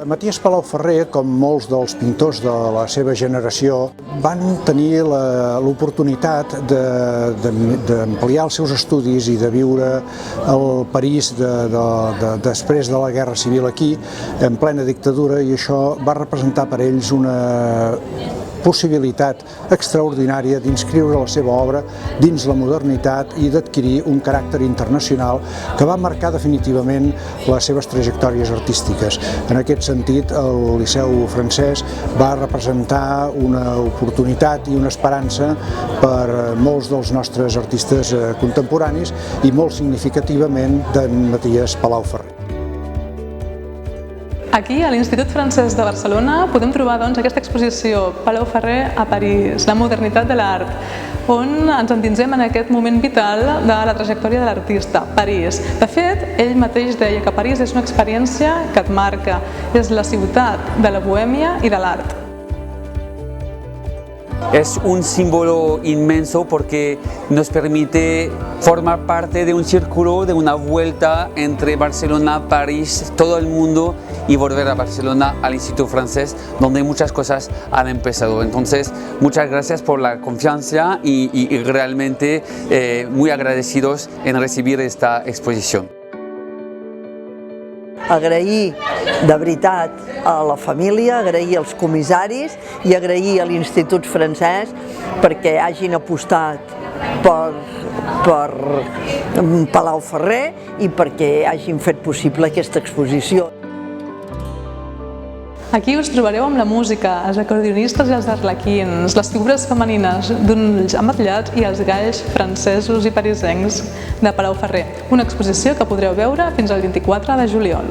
Maties Palau-Ferrer, com molts dels pintors de la seva generació, van tenir l'oportunitat d'ampliar els seus estudis i de viure al París després de la Guerra Civil aquí, en plena dictadura, i això va representar per ells una possibilitat extraordinària d'inscriure la seva obra dins la modernitat i d'adquirir un caràcter internacional que va marcar definitivament les seves trajectòries artístiques. En aquest sentit, el Liceu francès va representar una oportunitat i una esperança per molts dels nostres artistes contemporanis i molt significativament d'en Maties Palau-Ferrer. Aquí, a l'Institut Francès de Barcelona, podem trobar aquesta exposició Palau-Ferrer a París, la modernitat de l'art, on ens endinsem en aquest moment vital de la trajectòria de l'artista, París. De fet, ell mateix deia que París és una experiència que et marca, és la ciutat de la bohèmia i de l'art. Es un símbolo inmenso porque nos permite formar parte de un círculo, de una vuelta entre Barcelona, París, todo el mundo y volver a Barcelona, al Instituto Francés, donde muchas cosas han empezado. Entonces, muchas gracias por la confianza y realmente muy agradecidos en recibir esta exposición. Agrair de veritat a la família, agrair als comissaris i agrair a l'Institut Francès perquè hagin apostat per Palau-Ferrer i perquè hagin fet possible aquesta exposició. Aquí us trobareu amb la música, els acordionistes i els arlequins, les figures femenines d'ulls ametllats i els galls francesos i parisencs de Palau-Ferrer. Una exposició que podreu veure fins al 24 de juliol.